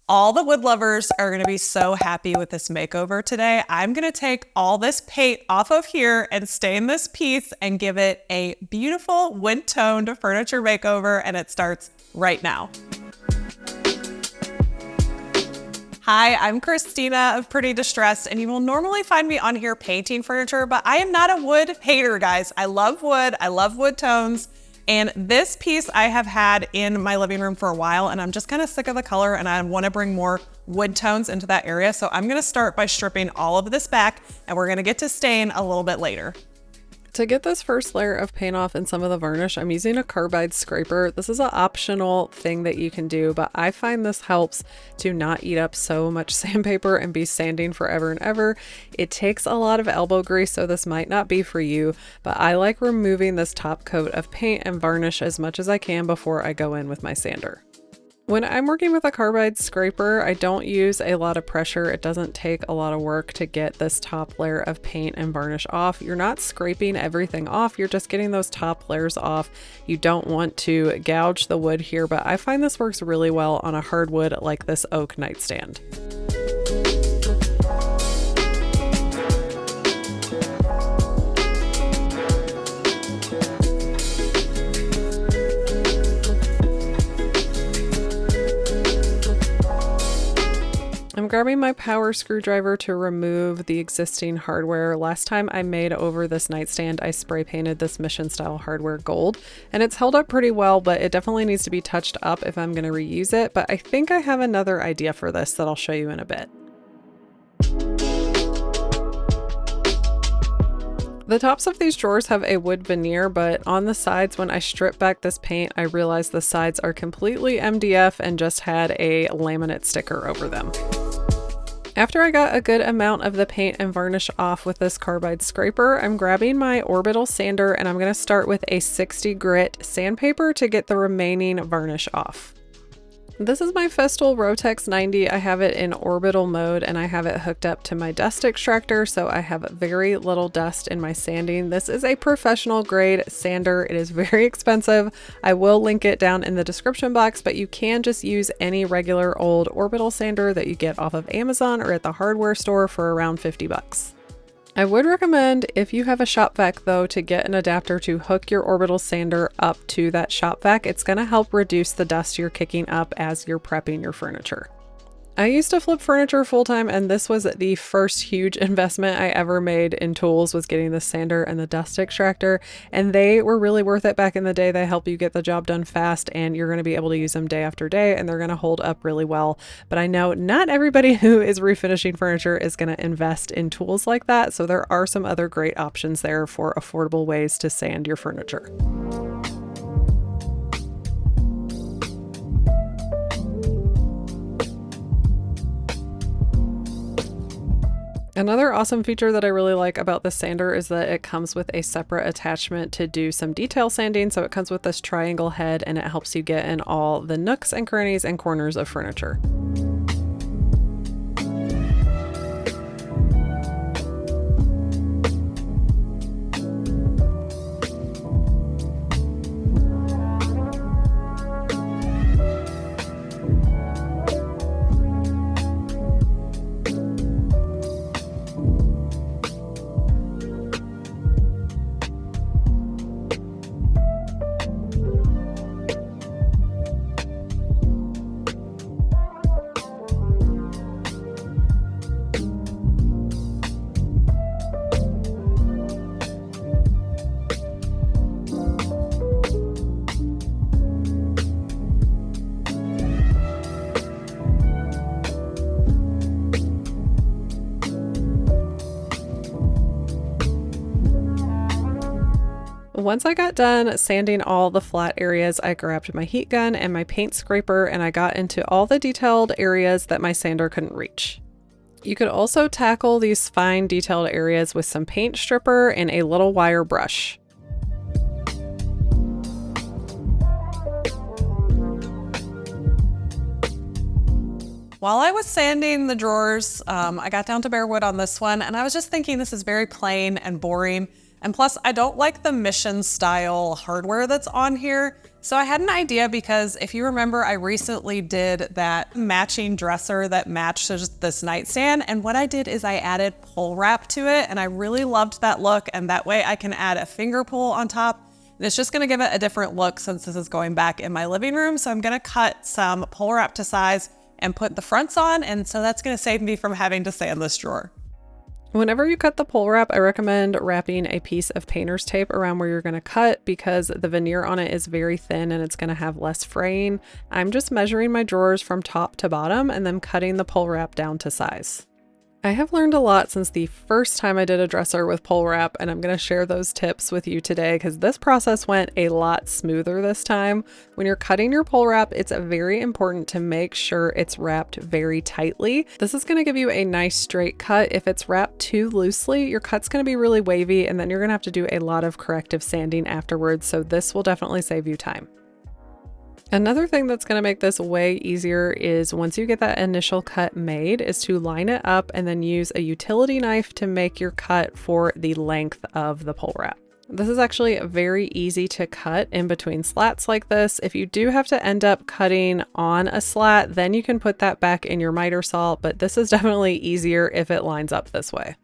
All the wood lovers are gonna be so happy with this makeover today. I'm gonna take all this paint off of here and stain this piece and give it a beautiful wood-toned furniture makeover, and it starts right now. Hi, I'm Christina of Pretty Distressed, and you will normally find me on here painting furniture, but I am not a wood hater, guys. I love wood tones. And this piece I have had in my living room for a while, and I'm just kind of sick of the color and I want to bring more wood tones into that area. So I'm going to start by stripping all of this back, and we're going to get to stain a little bit later. To get this first layer of paint off and some of the varnish, I'm using a carbide scraper. This is an optional thing that you can do, but I find this helps to not eat up so much sandpaper and be sanding forever and ever. It takes a lot of elbow grease, so this might not be for you, but I like removing this top coat of paint and varnish as much as I can before I go in with my sander. When I'm working with a carbide scraper, I don't use a lot of pressure. It doesn't take a lot of work to get this top layer of paint and varnish off. You're not scraping everything off, you're just getting those top layers off. You don't want to gouge the wood here, but I find this works really well on a hardwood like this oak nightstand. I'm grabbing my power screwdriver to remove the existing hardware. Last time I made over this nightstand, I spray painted this mission style hardware gold, and it's held up pretty well, but it definitely needs to be touched up if I'm going to reuse it. But I think I have another idea for this that I'll show you in a bit. The tops of these drawers have a wood veneer, but on the sides, when I strip back this paint, I realized the sides are completely MDF and just had a laminate sticker over them. After I got a good amount of the paint and varnish off with this carbide scraper, I'm grabbing my orbital sander and I'm going to start with a 60 grit sandpaper to get the remaining varnish off. This is my Festool Rotex 90. I have it in orbital mode and I have it hooked up to my dust extractor, so I have very little dust in my sanding. This is a professional grade sander. It is very expensive. I will link it down in the description box, but you can just use any regular old orbital sander that you get off of Amazon or at the hardware store for around 50 bucks. I would recommend, if you have a shop vac though, to get an adapter to hook your orbital sander up to that shop vac. It's going to help reduce the dust you're kicking up as you're prepping your furniture. I used to flip furniture full-time, and this was the first huge investment I ever made in tools, was getting the sander and the dust extractor, and they were really worth it back in the day. They help you get the job done fast, and you're going to be able to use them day after day, and they're going to hold up really well. But I know not everybody who is refinishing furniture is going to invest in tools like that, so there are some other great options there for affordable ways to sand your furniture. Another awesome feature that I really like about this sander is that it comes with a separate attachment to do some detail sanding. So it comes with this triangle head and it helps you get in all the nooks and crannies and corners of furniture. Once I got done sanding all the flat areas, I grabbed my heat gun and my paint scraper and I got into all the detailed areas that my sander couldn't reach. You could also tackle these fine detailed areas with some paint stripper and a little wire brush. While I was sanding the drawers, I got down to bare wood on this one, and I was just thinking this is very plain and boring. And plus, I don't like the mission style hardware that's on here. So I had an idea because if you remember, I recently did that matching dresser that matches this nightstand. And what I did is I added pole wrap to it, and I really loved that look. And that way I can add a finger pull on top. And it's just gonna give it a different look since this is going back in my living room. So I'm gonna cut some pole wrap to size and put the fronts on. And so that's gonna save me from having to sand this drawer. Whenever you cut the pole wrap, I recommend wrapping a piece of painter's tape around where you're going to cut because the veneer on it is very thin and it's going to have less fraying. I'm just measuring my drawers from top to bottom and then cutting the pole wrap down to size. I have learned a lot since the first time I did a dresser with pole wrap, and I'm going to share those tips with you today because this process went a lot smoother this time. When you're cutting your pole wrap, it's very important to make sure it's wrapped very tightly. This is going to give you a nice straight cut. If it's wrapped too loosely, your cut's going to be really wavy, and then you're going to have to do a lot of corrective sanding afterwards, so this will definitely save you time. Another thing that's going to make this way easier is once you get that initial cut made is to line it up and then use a utility knife to make your cut for the length of the pole wrap. This is actually very easy to cut in between slats like this. If you do have to end up cutting on a slat, then you can put that back in your miter saw, but this is definitely easier if it lines up this way.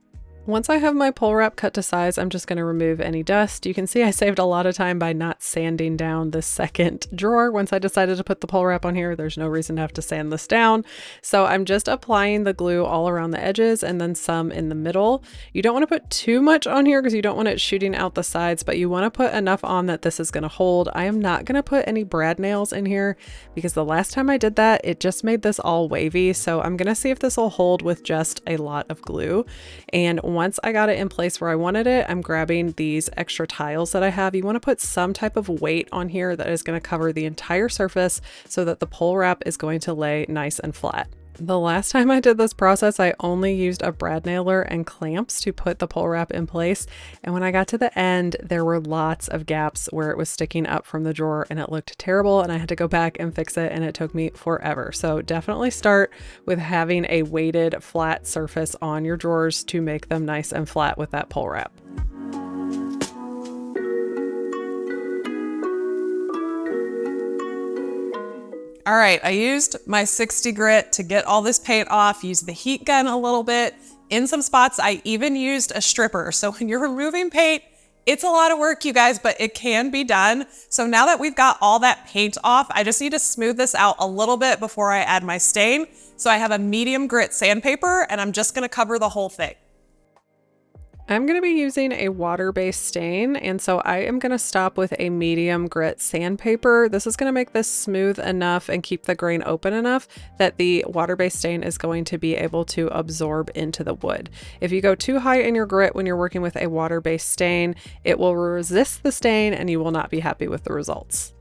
Once I have my pole wrap cut to size, I'm just going to remove any dust. You can see I saved a lot of time by not sanding down the second drawer. Once I decided to put the pole wrap on here, there's no reason to have to sand this down. So I'm just applying the glue all around the edges and then some in the middle. You don't want to put too much on here because you don't want it shooting out the sides, but you want to put enough on that this is going to hold. I am not going to put any brad nails in here because the last time I did that, it just made this all wavy. So I'm going to see if this will hold with just a lot of glue. And once I got it in place where I wanted it, I'm grabbing these extra tiles that I have. You want to put some type of weight on here that is going to cover the entire surface so that the pole wrap is going to lay nice and flat. The last time I did this process, I only used a brad nailer and clamps to put the pole wrap in place. And when I got to the end, there were lots of gaps where it was sticking up from the drawer and it looked terrible and I had to go back and fix it and it took me forever. So definitely start with having a weighted flat surface on your drawers to make them nice and flat with that pole wrap. All right, I used my 60 grit to get all this paint off, used the heat gun a little bit. In some spots, I even used a stripper. So when you're removing paint, it's a lot of work, you guys, but it can be done. So now that we've got all that paint off, I just need to smooth this out a little bit before I add my stain. So I have a medium grit sandpaper and I'm just gonna cover the whole thing. I'm going to be using a water-based stain, and so I am going to stop with a medium grit sandpaper. This is going to make this smooth enough and keep the grain open enough that the water-based stain is going to be able to absorb into the wood. If you go too high in your grit when you're working with a water-based stain, it will resist the stain and you will not be happy with the results.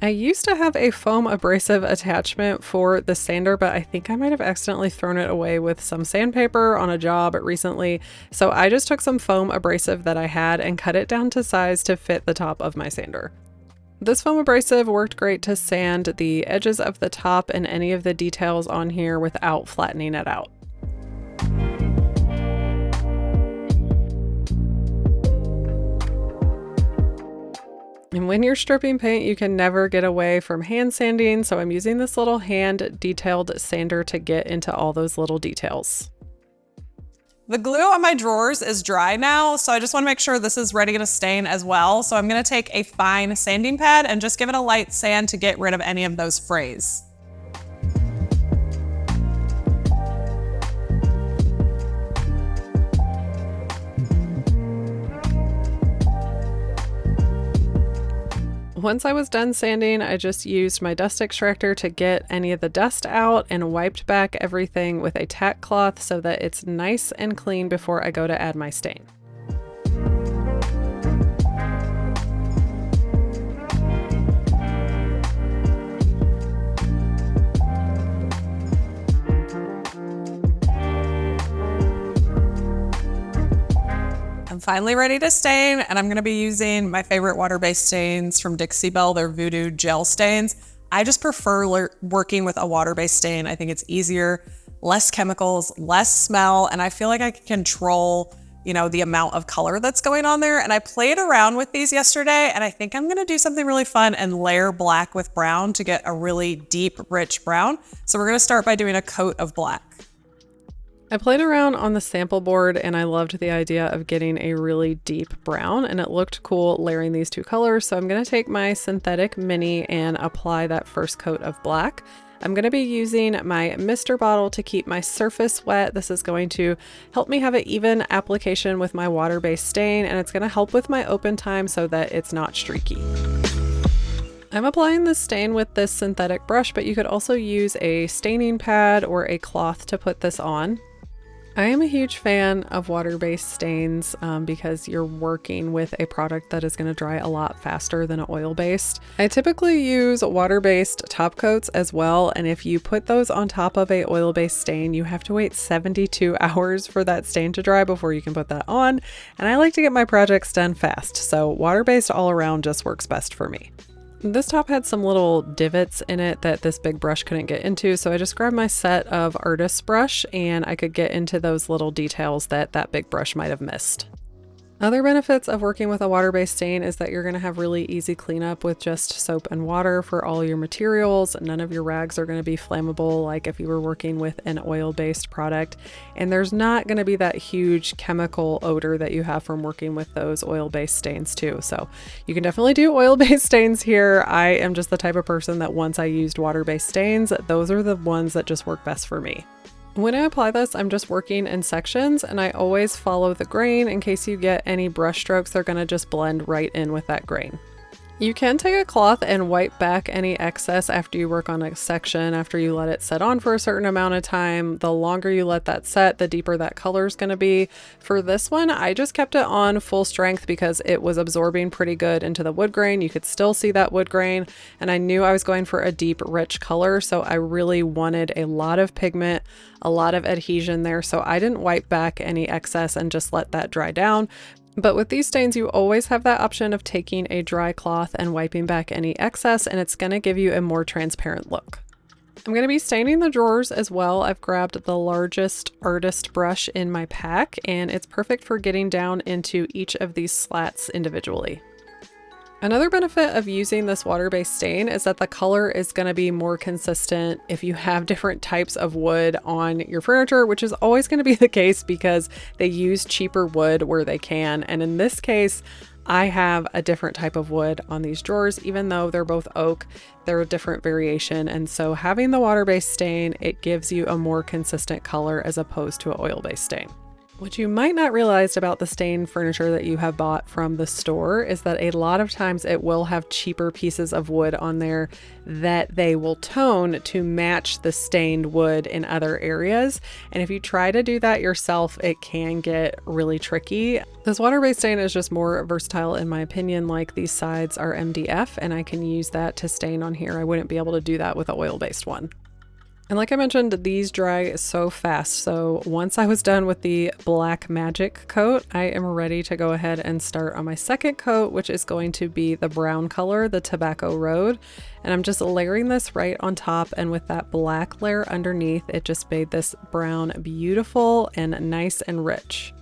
I used to have a foam abrasive attachment for the sander, but I think I might have accidentally thrown it away with some sandpaper on a job recently. So I just took some foam abrasive that I had and cut it down to size to fit the top of my sander. This foam abrasive worked great to sand the edges of the top and any of the details on here without flattening it out. And when you're stripping paint, you can never get away from hand sanding, so I'm using this little hand detailed sander to get into all those little details. The glue on my drawers is dry now, so I just want to make sure this is ready to stain as well. So I'm going to take a fine sanding pad and just give it a light sand to get rid of any of those frays. Once I was done sanding, I just used my dust extractor to get any of the dust out and wiped back everything with a tack cloth so that it's nice and clean before I go to add my stain. I'm finally ready to stain, and I'm going to be using my favorite water-based stains from Dixie Belle. They're Voodoo gel stains. I just prefer working with a water-based stain. I think it's easier, less chemicals, less smell, and I feel like I can control the amount of color that's going on there. And I played around with these yesterday, and I think I'm gonna do something really fun and layer black with brown to get a really deep, rich brown. So we're gonna start by doing a coat of black. I played around on the sample board and I loved the idea of getting a really deep brown, and it looked cool layering these two colors. So I'm going to take my synthetic mini and apply that first coat of black. I'm going to be using my mister bottle to keep my surface wet. This is going to help me have an even application with my water-based stain, and it's going to help with my open time so that it's not streaky. I'm applying this stain with this synthetic brush, but you could also use a staining pad or a cloth to put this on. I am a huge fan of water-based stains because you're working with a product that is going to dry a lot faster than an oil-based. I typically use water-based top coats as well, and if you put those on top of a oil-based stain, you have to wait 72 hours for that stain to dry before you can put that on, and I like to get my projects done fast, so water-based all around just works best for me. This top had some little divots in it that this big brush couldn't get into, so I just grabbed my set of artist's brush and I could get into those little details that that big brush might have missed. Other benefits of working with a water-based stain is that you're going to have really easy cleanup with just soap and water for all your materials. None of your rags are going to be flammable like if you were working with an oil-based product. And there's not going to be that huge chemical odor that you have from working with those oil-based stains too. So you can definitely do oil-based stains here. I am just the type of person that once I used water-based stains, those are the ones that just work best for me. When I apply this, I'm just working in sections, and I always follow the grain. In case you get any brush strokes, they're going to just blend right in with that grain. You can take a cloth and wipe back any excess after you work on a section, after you let it set on for a certain amount of time. The longer you let that set, the deeper that color is going to be. For this one, I just kept it on full strength because it was absorbing pretty good into the wood grain. You could still see that wood grain, and I knew I was going for a deep, rich color, so I really wanted a lot of pigment, a lot of adhesion there, so I didn't wipe back any excess and just let that dry down. But with these stains, you always have that option of taking a dry cloth and wiping back any excess, and it's going to give you a more transparent look. I'm going to be staining the drawers as well. I've grabbed the largest artist brush in my pack, and it's perfect for getting down into each of these slats individually. Another benefit of using this water-based stain is that the color is going to be more consistent if you have different types of wood on your furniture, which is always going to be the case because they use cheaper wood where they can. And in this case, I have a different type of wood on these drawers. Even though they're both oak, they're a different variation. And so having the water-based stain, it gives you a more consistent color as opposed to an oil-based stain. What you might not realize about the stain furniture that you have bought from the store is that a lot of times it will have cheaper pieces of wood on there that they will tone to match the stained wood in other areas. And if you try to do that yourself, it can get really tricky. This water-based stain is just more versatile in my opinion. Like, these sides are MDF and I can use that to stain on here. I wouldn't be able to do that with an oil-based one. And like I mentioned, these dry so fast. So once I was done with the Black Magic coat, I am ready to go ahead and start on my second coat, which is going to be the brown color, the Tobacco Road. And I'm just layering this right on top, and with that black layer underneath, it just made this brown beautiful and nice and rich.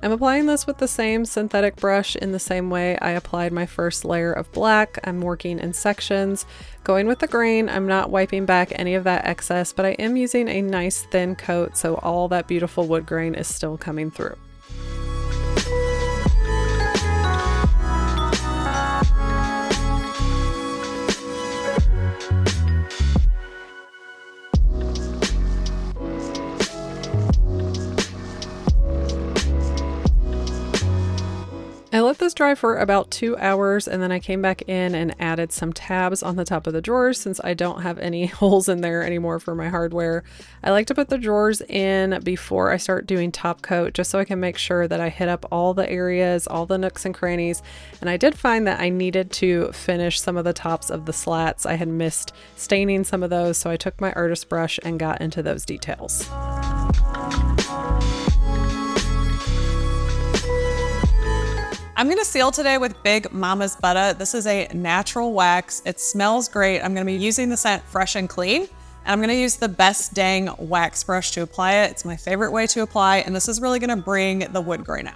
I'm applying this with the same synthetic brush in the same way I applied my first layer of black. I'm working in sections, going with the grain. I'm not wiping back any of that excess, but I am using a nice thin coat so all that beautiful wood grain is still coming through. I let this dry for about 2 hours, and then I came back in and added some tabs on the top of the drawers since I don't have any holes in there anymore for my hardware. I like to put the drawers in before I start doing top coat just so I can make sure that I hit up all the areas, all the nooks and crannies. And I did find that I needed to finish some of the tops of the slats. I had missed staining some of those, so I took my artist brush and got into those details. I'm gonna seal today with Big Mama's Butter. This is a natural wax. It smells great. I'm gonna be using the scent Fresh and Clean. And I'm gonna use the Best Dang wax brush to apply it. It's my favorite way to apply, and this is really gonna bring the wood grain out.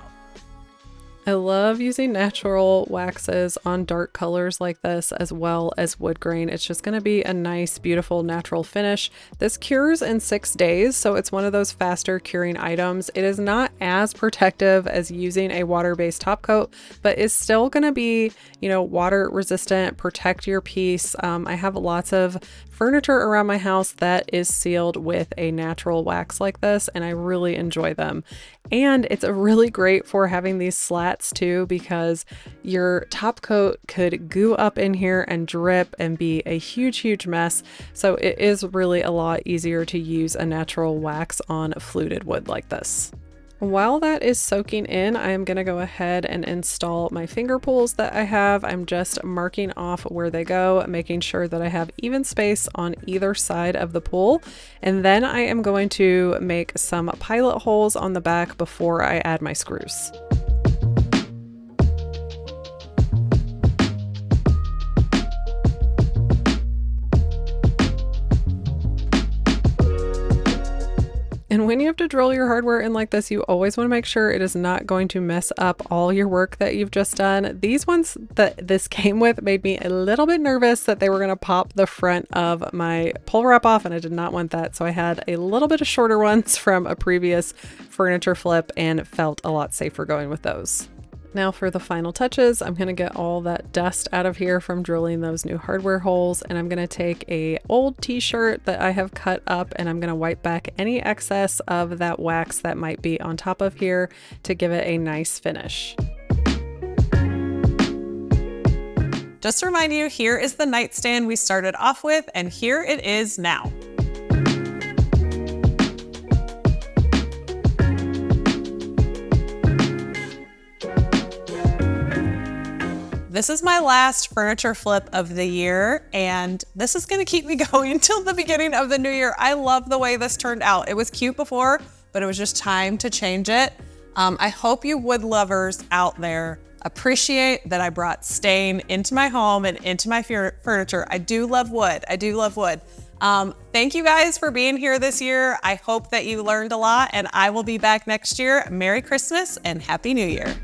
I love using natural waxes on dark colors like this as well as wood grain. It's just going to be a nice, beautiful, natural finish. This cures in 6 days, so it's one of those faster curing items. It is not as protective as using a water-based top coat, but is still going to be, water resistant, protect your piece. I have lots of furniture around my house that is sealed with a natural wax like this, and I really enjoy them. And it's a really great for having these slats too, because your top coat could goo up in here and drip and be a huge mess. So it is really a lot easier to use a natural wax on fluted wood like this. While that is soaking in, I am going to go ahead and install my finger pulls that I have. I'm just marking off where they go, making sure that I have even space on either side of the pull. And then I am going to make some pilot holes on the back before I add my screws. And when you have to drill your hardware in like this, you always want to make sure it is not going to mess up all your work that you've just done. These ones that this came with made me a little bit nervous that they were going to pop the front of my pull wrap off, and I did not want that. So I had a little bit of shorter ones from a previous furniture flip and felt a lot safer going with those. Now for the final touches, I'm going to get all that dust out of here from drilling those new hardware holes, and I'm going to take a old t-shirt that I have cut up and I'm going to wipe back any excess of that wax that might be on top of here to give it a nice finish. Just to remind you, here is the nightstand we started off with, and here it is now. This is my last furniture flip of the year, and this is gonna keep me going until the beginning of the new year. I love the way this turned out. It was cute before, but it was just time to change it. I hope you wood lovers out there appreciate that I brought stain into my home and into my furniture. I do love wood. Thank you guys for being here this year. I hope that you learned a lot, and I will be back next year. Merry Christmas and Happy New Year.